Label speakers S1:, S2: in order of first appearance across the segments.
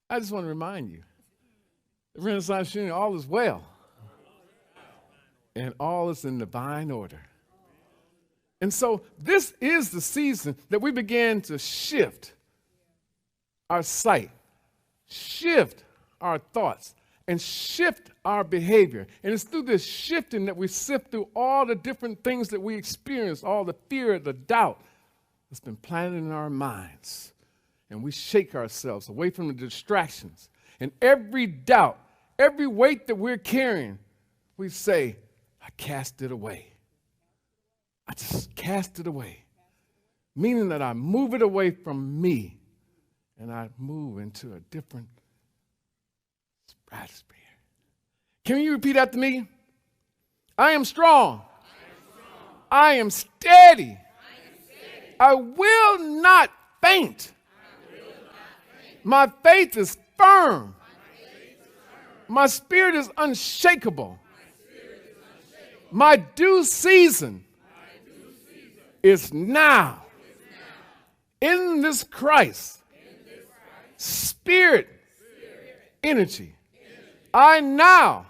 S1: I just want to remind you, the Renaissance Union, all is well. And all is in divine order. And so this is the season that we begin to shift our sight, shift our thoughts, and shift our behavior. And it's through this shifting that we sift through all the different things that we experience, all the fear, the doubt that's been planted in our minds. And we shake ourselves away from the distractions. And every doubt, every weight that we're carrying, we say, I cast it away. I just cast it away. Meaning that I move it away from me and I move into a different stratosphere. Can you repeat after me? I am strong. I am steady. I will not faint. My faith is firm. My spirit is unshakable. My due season is now. In this Christ, spirit, energy, I now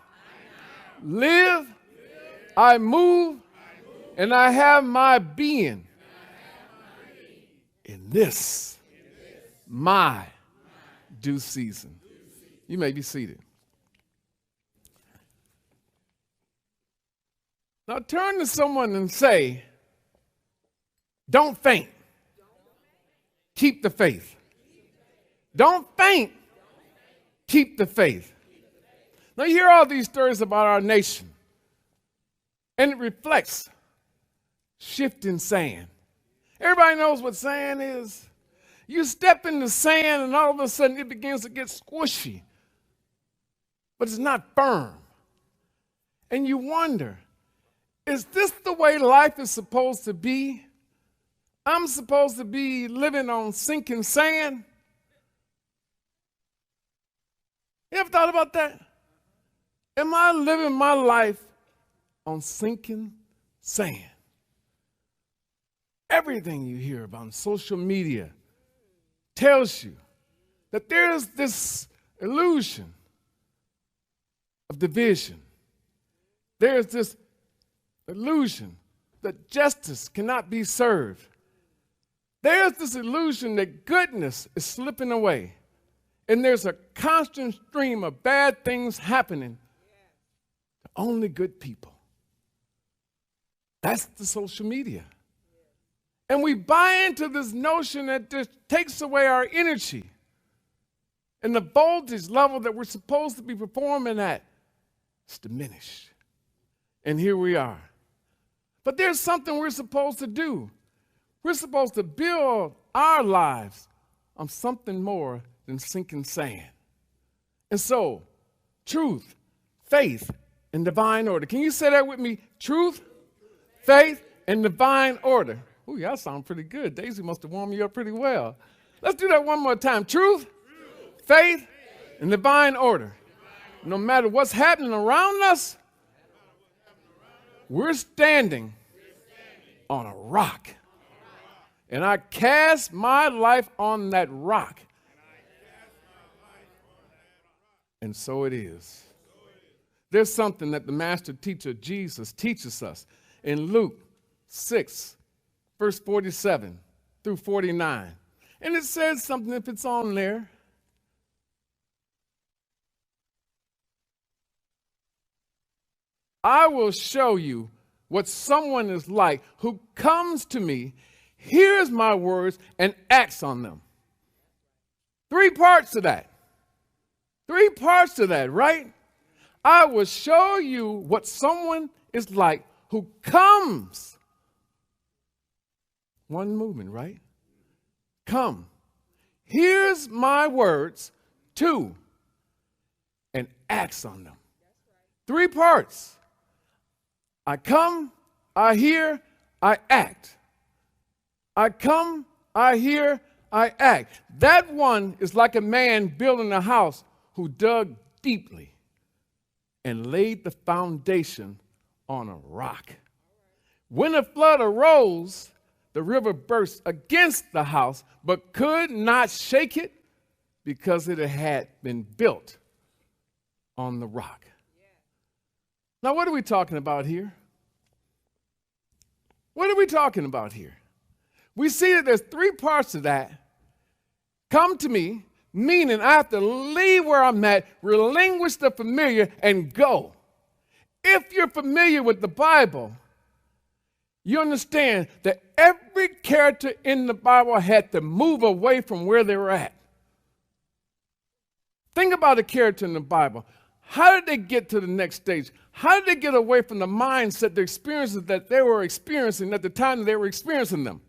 S1: live, I move, and I have my being in this, my due season. You may be seated. Now turn to someone and say, don't faint. Keep the faith. Don't faint. Keep the faith. Now you hear all these stories about our nation, and it reflects shifting sand. Everybody knows what sand is. You step in the sand and all of a sudden it begins to get squishy, but it's not firm. And you wonder, is this the way life is supposed to be? I'm supposed to be living on sinking sand? You ever thought about that? Am I living my life on sinking sand? Everything you hear about on social media tells you that there's this illusion of division. There's this illusion that justice cannot be served. There's this illusion that goodness is slipping away. And there's a constant stream of bad things happening to only good people. That's the social media. And we buy into this notion that just takes away our energy and the voltage level that we're supposed to be performing at is diminished. And here we are. But there's something we're supposed to do. We're supposed to build our lives on something more than sinking sand. And so, truth, faith, and divine order. Can you say that with me? Truth, faith, and divine order. Ooh, y'all sound pretty good. Daisy must have warmed you up pretty well. Let's do that one more time. Truth, faith, and divine order. No matter what's happening around us, we're standing on a rock. And I cast my life on that rock. And so it is. There's something that the master teacher Jesus teaches us in Luke 6, verse 47 through 49. And it says something, if it's on there. I will show you what someone is like who comes to me, hears my words, and acts on them. 3 parts to that. 3 parts to that, right? I will show you what someone is like who comes. One movement, right? Come. Hears my words, 2, and acts on them. 3 parts. I come, I hear, I act. I come, I hear, I act. That one is like a man building a house who dug deeply and laid the foundation on a rock. When a flood arose, the river burst against the house, but could not shake it because it had been built on the rock. Now, what are we talking about here? What are we talking about here? We see that there's three parts of that. Come to me, meaning I have to leave where I'm at, relinquish the familiar, and go. If you're familiar with the Bible, you understand that every character in the Bible had to move away from where they were at. Think about a character in the Bible. How did they get to the next stage? How did they get away from the mindset, the experiences that they were experiencing at the time that they were experiencing them?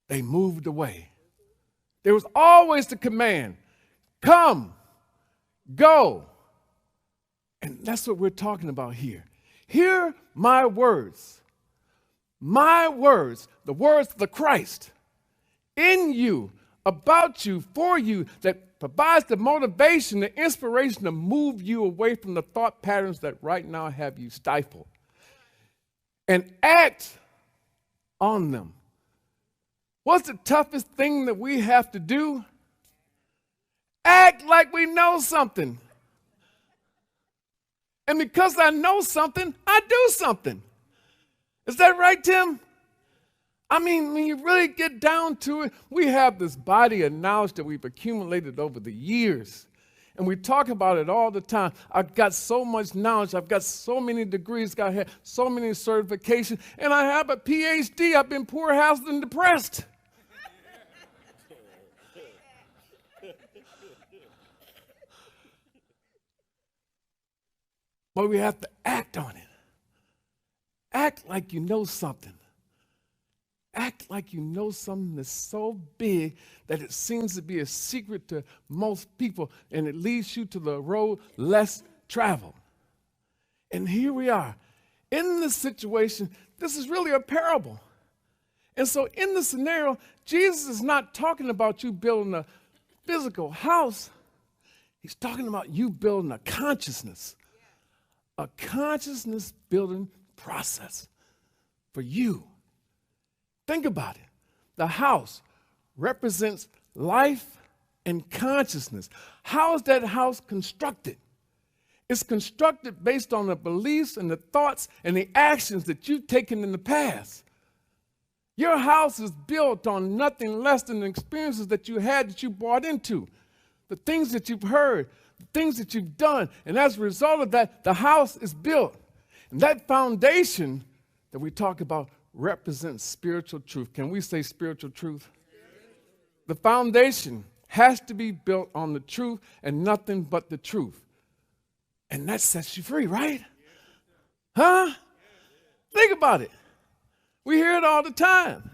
S1: They moved away. There was always the command, come, go. And that's what we're talking about here. Hear my words, the words of the Christ in you, about you, for you, that provides the motivation, the inspiration to move you away from the thought patterns that right now have you stifled. And act on them. What's the toughest thing that we have to do? Act like we know something. And because I know something, I do something. Is that right, Tim? I mean, when you really get down to it, we have this body of knowledge that we've accumulated over the years. And we talk about it all the time. I've got so much knowledge. I've got so many degrees. I have so many certifications. And I have a PhD. I've been poor, housed, and depressed. But we have to act on it. Act like you know something. Act like you know something that's so big that it seems to be a secret to most people, and it leads you to the road less traveled. And here we are. In this situation, this is really a parable. And so in the scenario, Jesus is not talking about you building a physical house. He's talking about you building a consciousness building process for you. Think about it. The house represents life and consciousness. How is that house constructed? It's constructed based on the beliefs and the thoughts and the actions that you've taken in the past. Your house is built on nothing less than the experiences that you had, that you bought into, the things that you've heard, the things that you've done. And as a result of that, the house is built. And that foundation that we talk about represents spiritual truth. Can we say spiritual truth? The foundation has to be built on the truth and nothing but the truth. And that sets you free, right? Huh? Think about it. We hear it all the time.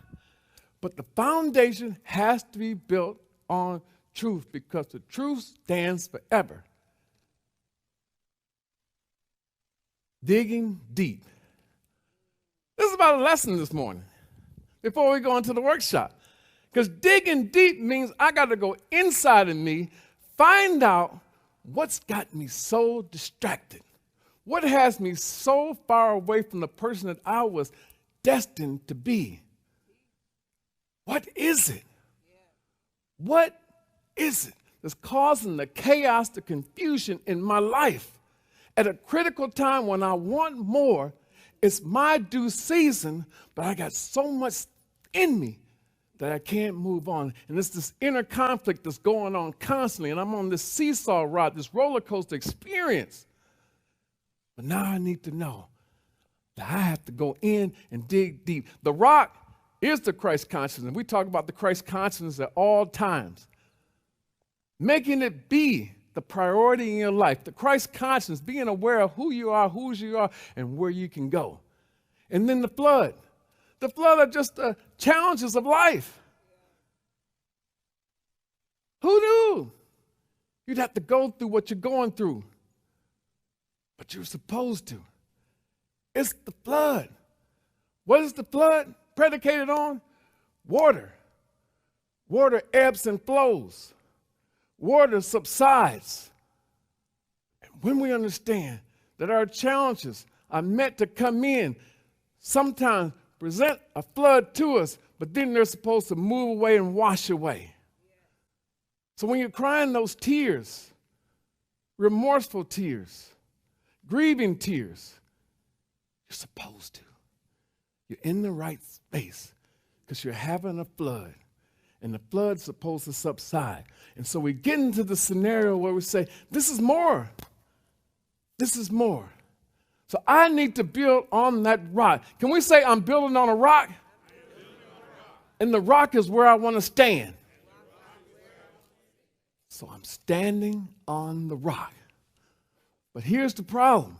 S1: But the foundation has to be built on truth because the truth stands forever. Digging deep. This is about a lesson this morning before we go into the workshop. Because digging deep means I got to go inside of me, find out what's got me so distracted. What has me so far away from the person that I was destined to be? What is it? What is it that's causing the chaos, the confusion in my life? At a critical time when I want more, it's my due season, but I got so much in me that I can't move on. And it's this inner conflict that's going on constantly, and I'm on this seesaw ride, this roller coaster experience. But now I need to know that I have to go in and dig deep. The rock is the Christ consciousness. We talk about the Christ consciousness at all times. Making it be the priority in your life, the Christ consciousness, being aware of who you are, whose you are, and where you can go. And then the flood. The flood are just the challenges of life. Who knew you'd have to go through what you're going through? But you're supposed to. It's the flood. What is the flood predicated on? Water. Water ebbs and flows. Water subsides. And when we understand that our challenges are meant to come in, sometimes present a flood to us, but then they're supposed to move away and wash away. So when you're crying those tears, remorseful tears, grieving tears, you're supposed to. You're in the right space because you're having a flood. And the flood's supposed to subside. And so we get into the scenario where we say, this is more. This is more. So I need to build on that rock. Can we say I'm building on a rock? And the rock is where I want to stand. So I'm standing on the rock. But here's the problem.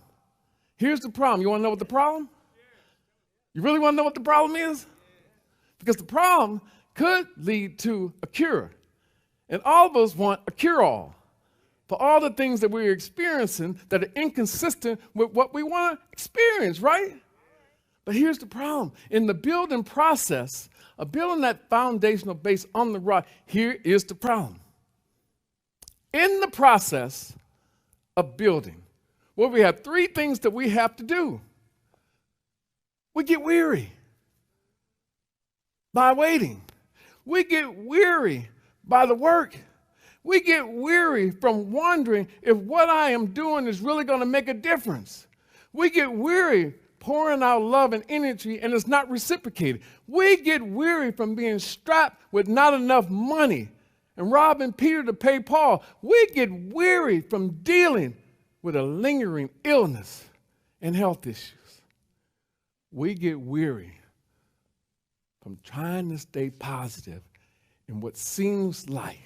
S1: Here's the problem. You want to know what the problem? You really want to know what the problem is? Because the problem could lead to a cure. And all of us want a cure-all for all the things that we're experiencing that are inconsistent with what we want to experience, right? But here's the problem. In the building process of building that foundational base on the rock, here is the problem. In the process of building, well, we have three things that we have to do. We get weary by waiting. We get weary by the work. We get weary from wondering if what I am doing is really going to make a difference. We get weary pouring out love and energy and it's not reciprocated. We get weary from being strapped with not enough money and robbing Peter to pay Paul. We get weary from dealing with a lingering illness and health issues. We get weary from trying to stay positive in what seems like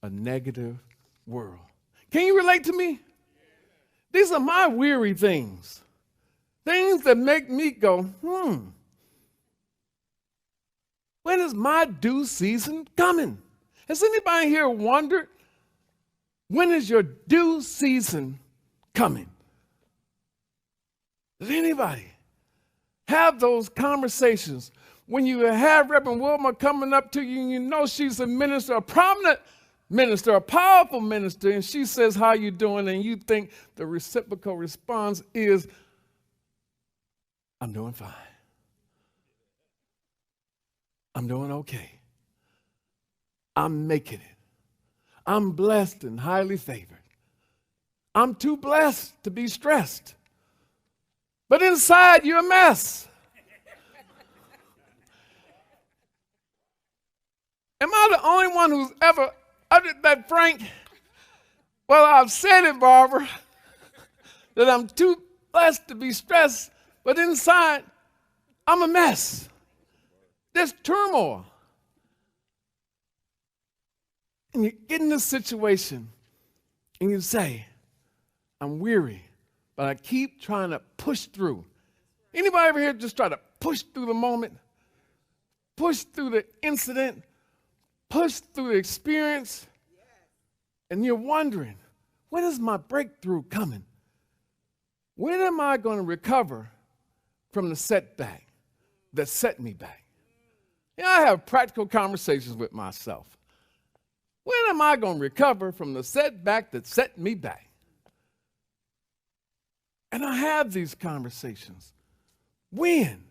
S1: a negative world. Can you relate to me? These are my weary things. Things that make me go, when is my due season coming? Has anybody here wondered, when is your due season coming? Does anybody have those conversations when you have Reverend Wilma coming up to you and you know she's a minister, a prominent minister, a powerful minister, and she says, how you doing? And you think the reciprocal response is, I'm doing fine. I'm doing okay. I'm making it. I'm blessed and highly favored. I'm too blessed to be stressed. But inside, you're a mess. Am I the only one who's ever uttered that, Frank? Well, I've said it, Barbara, that I'm too blessed to be stressed, but inside, I'm a mess. There's turmoil. And you get in this situation, and you say, I'm weary, but I keep trying to push through. Anybody ever here just try to push through the moment? Push through the incident? Push through the experience? And you're wondering, when is my breakthrough coming? When am I going to recover from the setback that set me back? You know, I have practical conversations with myself. When am I going to recover from the setback that set me back? And I have these conversations. When?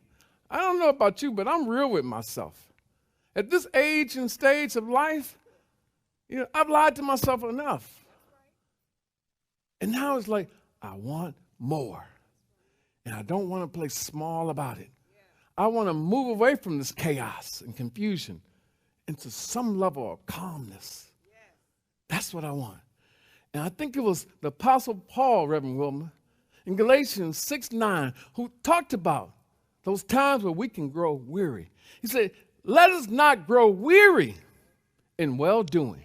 S1: I don't know about you, but I'm real with myself. At this age and stage of life, you know, I've lied to myself enough. And now it's like, I want more. And I don't want to play small about it. I want to move away from this chaos and confusion into some level of calmness. That's what I want. And I think it was the Apostle Paul, Reverend Wilma, in Galatians 6:9, who talked about those times where we can grow weary. He said, let us not grow weary in well-doing,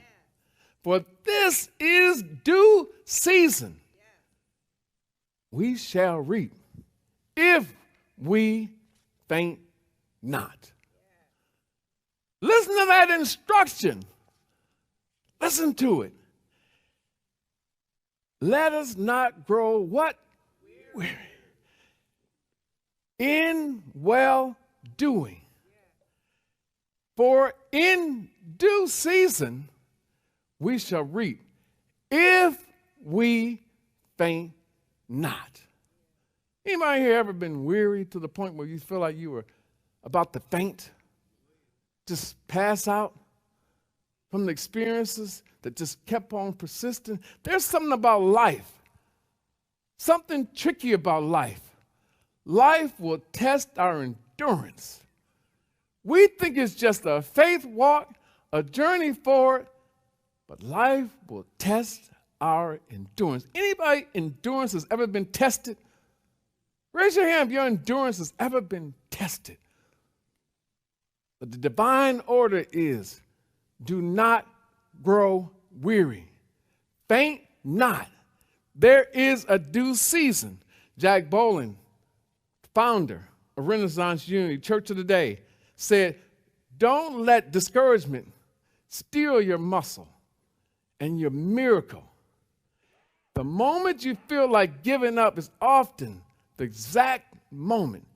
S1: for this is due season. We shall reap if we faint not. Listen to that instruction. Listen to it. Let us not grow what? Weary. In well-doing. For in due season we shall reap if we faint not. Anybody here ever been weary to the point where you feel like you were about to faint? Just pass out? from the experiences that just kept on persisting. There's something about life, something tricky about life. Life will test our endurance. We think it's just a faith walk, a journey forward, but life will test our endurance. Anybody endurance has ever been tested? Raise your hand if your endurance has ever been tested. But the divine order is, do not grow weary. Faint not. There is a due season. Jack Boland, founder of Renaissance Unity Church of the Day, said, don't let discouragement steal your muscle and your miracle. The moment you feel like giving up is often the exact moment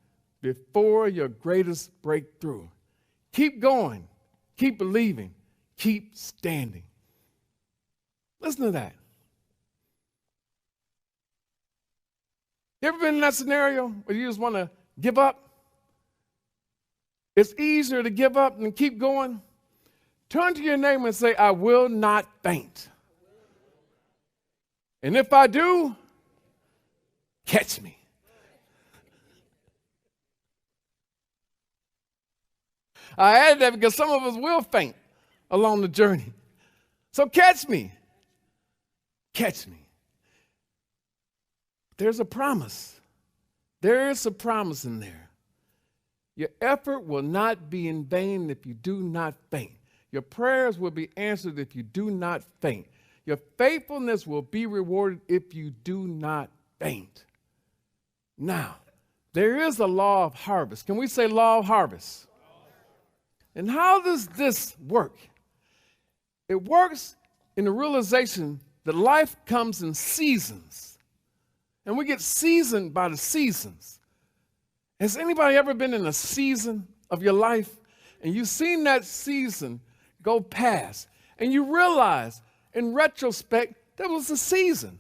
S1: before your greatest breakthrough. Keep going, keep believing, keep standing. Listen to that. You ever been in that scenario where you just want to give up? It's easier to give up than keep going. Turn to your neighbor and say, I will not faint. And if I do, catch me. I added that because some of us will faint along the journey. So catch me. Catch me. There's a promise. There is a promise in there. Your effort will not be in vain if you do not faint. Your prayers will be answered if you do not faint. Your faithfulness will be rewarded if you do not faint. Now, there is a law of harvest. Can we say law of harvest? And how does this work? It works in the realization that life comes in seasons. And we get seasoned by the seasons. Has anybody ever been in a season of your life and you've seen that season go past and you realize in retrospect there was a season?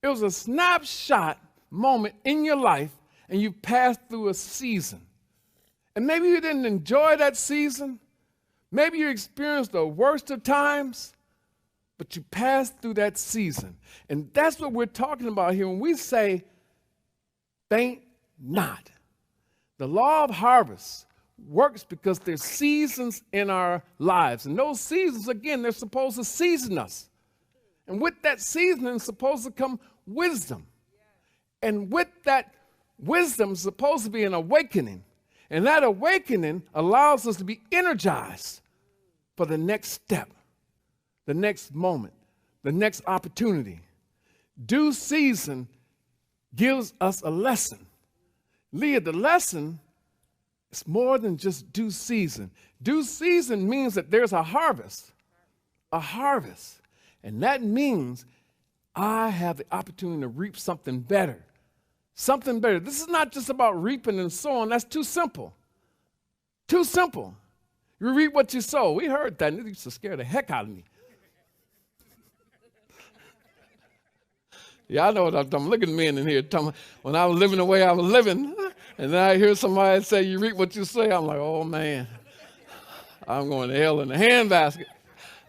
S1: It was a snapshot moment in your life and you passed through a season. And maybe you didn't enjoy that season. Maybe you experienced the worst of times, but you passed through that season. And that's what we're talking about here when we say, faint not. The law of harvest works because there's seasons in our lives. And those seasons, again, they're supposed to season us. And with that seasoning is supposed to come wisdom. And with that wisdom is supposed to be an awakening. And that awakening allows us to be energized for the next step, the next moment, the next opportunity. Due season gives us a lesson. Leah, the lesson is more than just due season. Due season means that there's a harvest. And that means I have the opportunity to reap something better. Something better. This is not just about reaping and sowing. That's too simple. Too simple. You reap what you sow. We heard that, and it used to scare the heck out of me. Yeah, I know what I'm talking about. Look at men in here talking when I was living the way I was living, and then I hear somebody say, you reap what you say. I'm like, oh, man, I'm going to hell in the handbasket.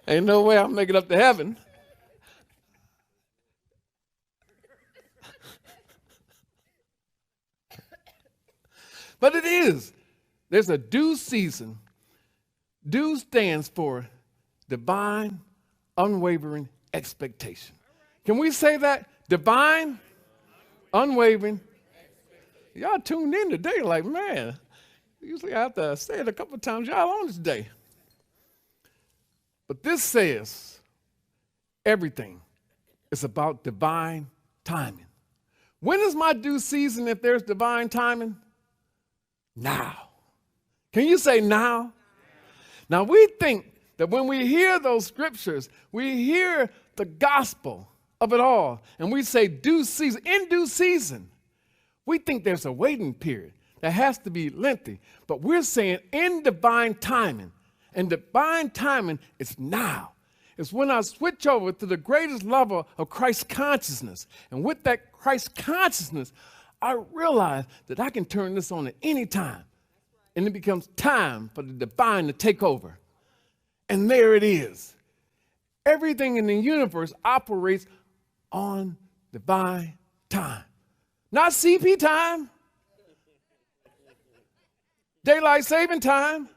S1: Ain't no way I'm making it up to heaven. But it is. There's a due season. Due stands for divine, unwavering expectation. Can we say that? Divine, unwavering. Y'all tuned in today like, man, usually I have to say it a couple of times. Y'all on this day. But this says everything is about divine timing. When is my due season if there's divine timing? Now. Can you say now? Now we think that when we hear those scriptures, we hear the gospel of it all, and we say due season, in due season. We think there's a waiting period that has to be lengthy, but we're saying in divine timing, and divine timing is now. It's when I switch over to the greatest level of Christ consciousness, and with that Christ consciousness, I realize that I can turn this on at any time. And it becomes time for the divine to take over. And there it is. Everything in the universe operates on divine time. Not CP time, daylight saving time,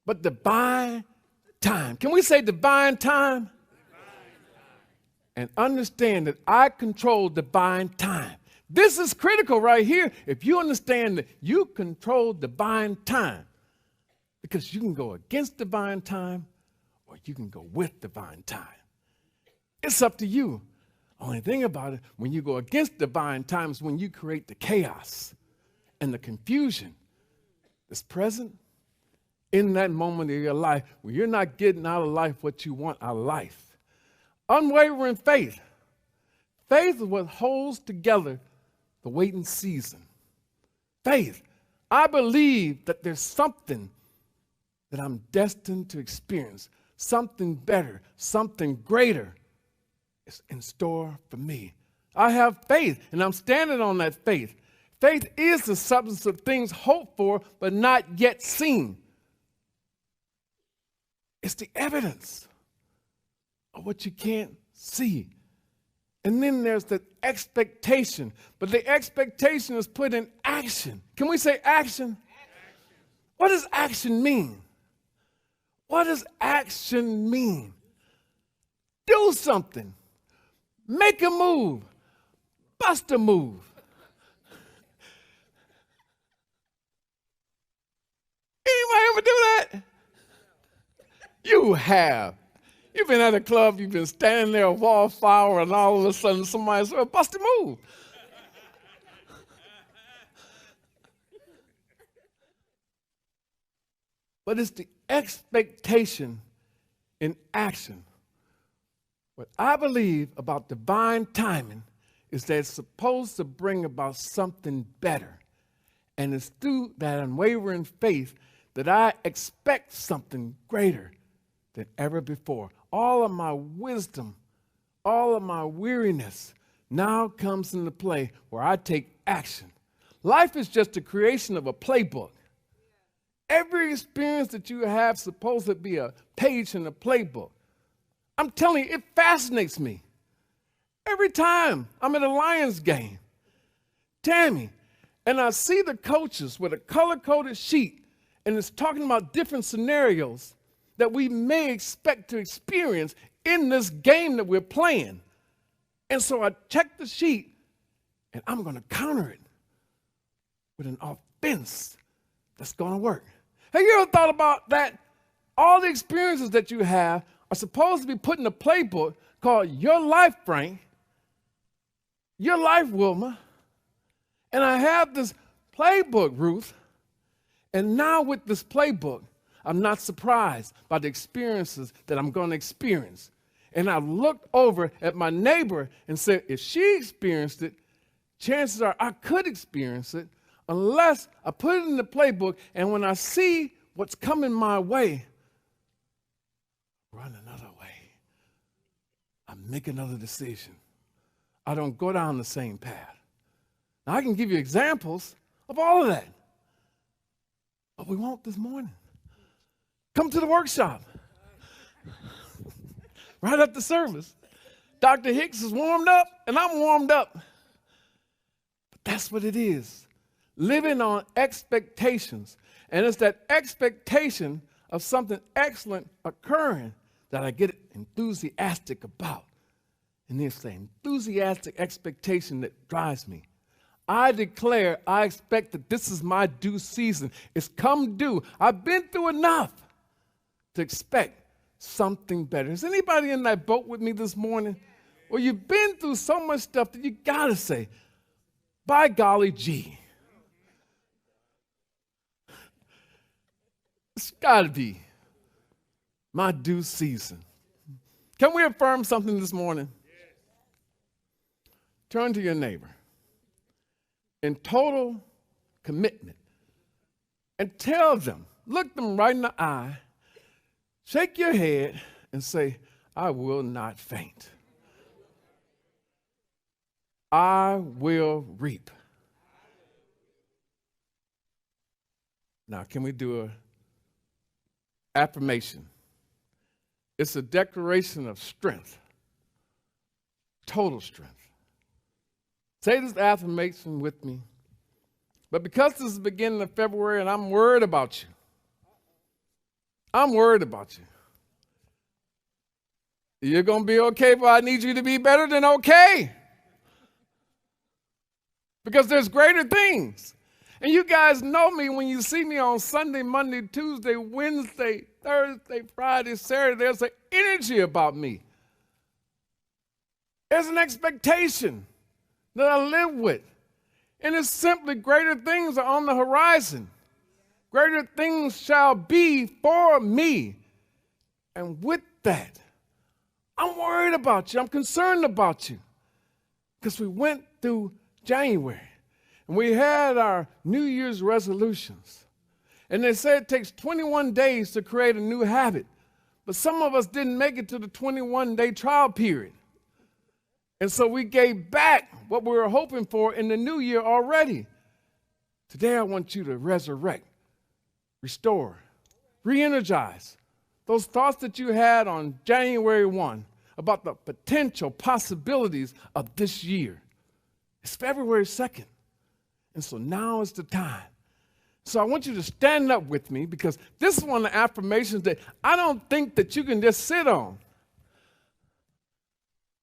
S1: but divine time. Can we say divine time? And understand that I control divine time. This is critical right here. If you understand that you control divine time, because you can go against divine time or you can go with divine time. It's up to you. Only thing about it, when you go against divine time is when you create the chaos and the confusion that's present in that moment of your life when you're not getting out of life what you want out of life. Unwavering faith. Faith is what holds together the waiting season. Faith. I believe that there's something that I'm destined to experience, something better, something greater is in store for me. I have faith, and I'm standing on that faith. Faith is the substance of things hoped for, but not yet seen. It's the evidence of what you can't see. And then there's the expectation. But the expectation is put in action. Can we say action? What does action mean? What does action mean? Do something. Make a move. Bust a move. Anybody ever do that? You have. You've been at a club, you've been standing there, a wallflower, and all of a sudden somebody says, bust a move. But it's the expectation in action. What I believe about divine timing is that it's supposed to bring about something better. And it's through that unwavering faith that I expect something greater than ever before. All of my wisdom, all of my weariness now comes into play where I take action. Life is just a creation of a playbook. Every experience that you have is supposed to be a page in the playbook. I'm telling you, it fascinates me. Every time I'm at a Lions game, Tammy, and I see the coaches with a color-coded sheet, and it's talking about different scenarios that we may expect to experience in this game that we're playing. And so I check the sheet, and I'm going to counter it with an offense that's going to work. Have you ever thought about that? All the experiences that you have are supposed to be put in a playbook called Your Life, Frank, Your Life, Wilma. And I have this playbook, Ruth. And now with this playbook, I'm not surprised by the experiences that I'm going to experience. And I looked over at my neighbor and said, if she experienced it, chances are I could experience it unless I put it in the playbook, and when I see what's coming my way, run another way. I make another decision. I don't go down the same path. Now, I can give you examples of all of that, but we won't this morning. Come to the workshop. Right after service. Dr. Hicks is warmed up, and I'm warmed up. But that's what it is. Living on expectations. And it's that expectation of something excellent occurring that I get enthusiastic about. And it's the enthusiastic expectation that drives me. I declare, I expect that this is my due season. It's come due. I've been through enough to expect something better. Is anybody in that boat with me this morning? Well, you've been through so much stuff that you got to say, by golly gee. It's got to be my due season. Can we affirm something this morning? Turn to your neighbor in total commitment and tell them, look them right in the eye, shake your head and say, I will not faint. I will reap. Now, can we do an affirmation? It's a declaration of strength, total strength. Say this affirmation with me. But because this is the beginning of February and I'm worried about you, I'm worried about you. You're going to be okay, but I need you to be better than okay. Because there's greater things. And you guys know me when you see me on Sunday, Monday, Tuesday, Wednesday, Thursday, Friday, Saturday. There's an energy about me. There's an expectation that I live with. And it's simply greater things are on the horizon. Greater things shall be for me. And with that, I'm worried about you. I'm concerned about you. Because we went through January. And we had our New Year's resolutions. And they say it takes 21 days to create a new habit. But some of us didn't make it to the 21-day trial period. And so we gave back what we were hoping for in the new year already. Today I want you to resurrect, restore, re-energize those thoughts that you had on January 1 about the potential possibilities of this year. It's February 2nd. And so now is the time. So I want you to stand up with me because this is one of the affirmations that I don't think that you can just sit on.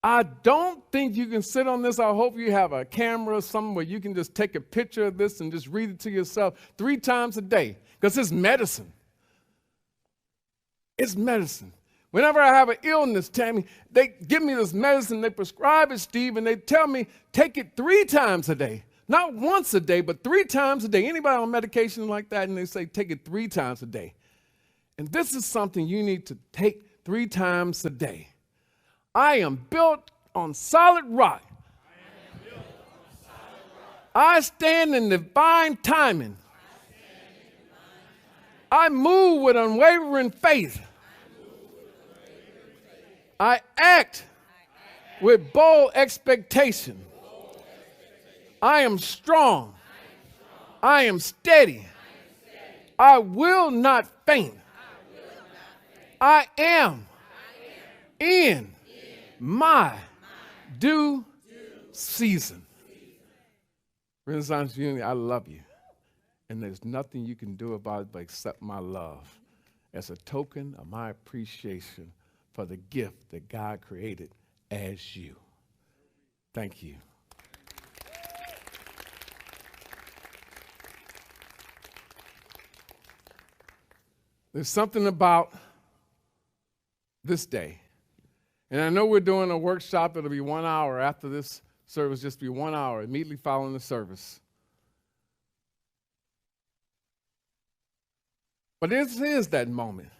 S1: I don't think you can sit on this. I hope you have a camera or something where you can just take a picture of this and just read it to yourself 3 times a day because it's medicine. It's medicine. Whenever I have an illness, Tammy, they give me this medicine, they prescribe it, Steve, and they tell me take it 3 times a day. Not once a day, but 3 times a day. Anybody on medication like that, and they say take it 3 times a day. And this is something you need to take 3 times a day. I am built on solid rock. I stand in divine timing. I move with unwavering faith. I act with bold expectation. I am strong. I am steady. I will not faint. I am in my due season. Renaissance Unity, I love you. And there's nothing you can do about it but accept my love as a token of my appreciation for the gift that God created as you. Thank you. There's something about this day. And I know we're doing a workshop. It'll be 1 hour after this service, just be 1 hour, immediately following the service. But this is that moment.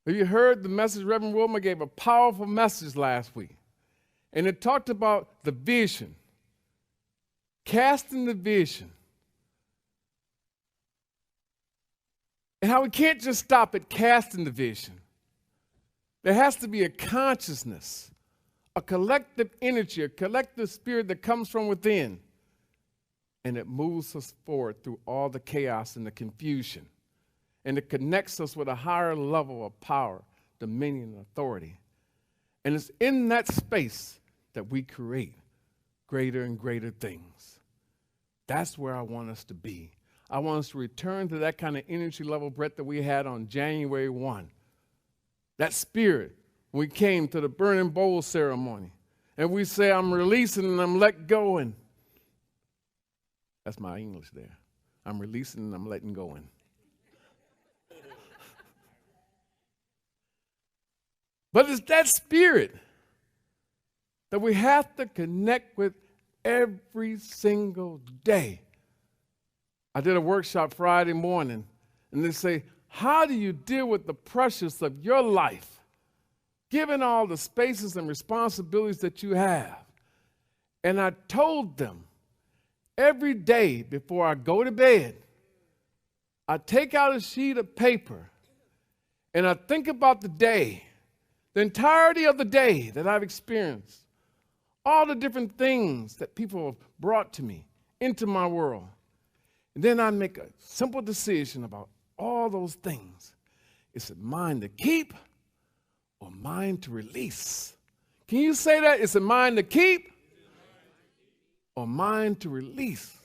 S1: Have you heard the message? Reverend Wilmer gave a powerful message last week. And it talked about the vision, casting the vision. And how we can't just stop at casting the vision. There has to be a consciousness, a collective energy, a collective spirit that comes from within. And it moves us forward through all the chaos and the confusion. And it connects us with a higher level of power, dominion, and authority. And it's in that space that we create greater and greater things. That's where I want us to be. I want us to return to that kind of energy level, Brett, that we had on January 1. That spirit, when we came to the burning bowl ceremony, and we say, I'm releasing and I'm letting go. And that's my English there. I'm releasing and I'm letting go. But it's that spirit that we have to connect with every single day. I did a workshop Friday morning, and they say, how do you deal with the pressures of your life, given all the spaces and responsibilities that you have? And I told them, every day before I go to bed, I take out a sheet of paper, and I think about the day, the entirety of the day that I've experienced, all the different things that people have brought to me, into my world. And then I make a simple decision about all those things. Is it mine to keep or mine to release? Can you say that? It's a mine to keep or mine to release?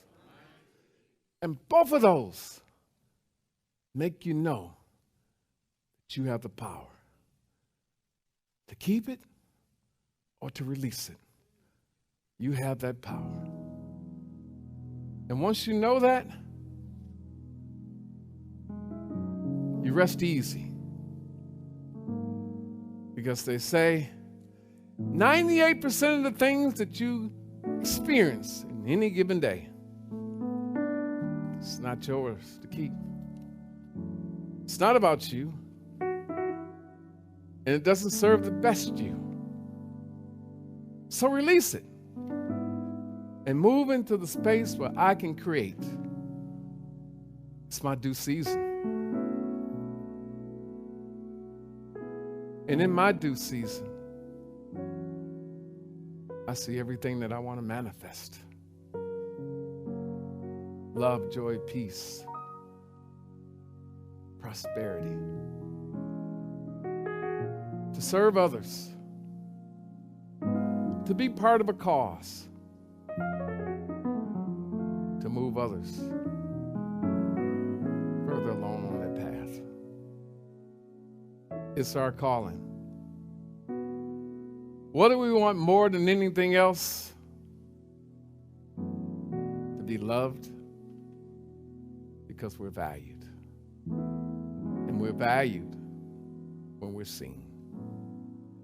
S1: And both of those make you know that you have the power to keep it or to release it. You have that power. And once you know that, you rest easy. Because they say 98% of the things that you experience in any given day, it's not yours to keep. It's not about you. And it doesn't serve the best you. So release it. And move into the space where I can create. It's my due season. And in my due season, I see everything that I want to manifest. Love, joy, peace, prosperity. To serve others. To be part of a cause. To move others further along on that path. It's our calling. What do we want more than anything else? To be loved because we're valued. And we're valued when we're seen.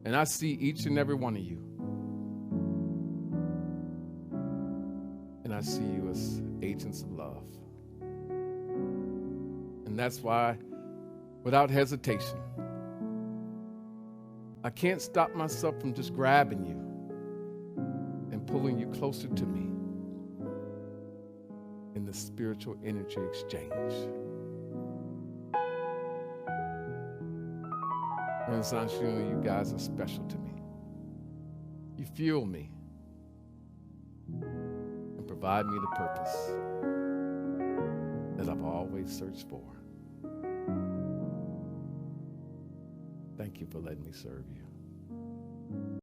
S1: And I see each and every one of you. And I see you as agents of love. And that's why, without hesitation, I can't stop myself from just grabbing you and pulling you closer to me in the spiritual energy exchange. Renaissance Union, you guys are special to me. You fuel me and provide me the purpose that I've always searched for. Thank you for letting me serve you.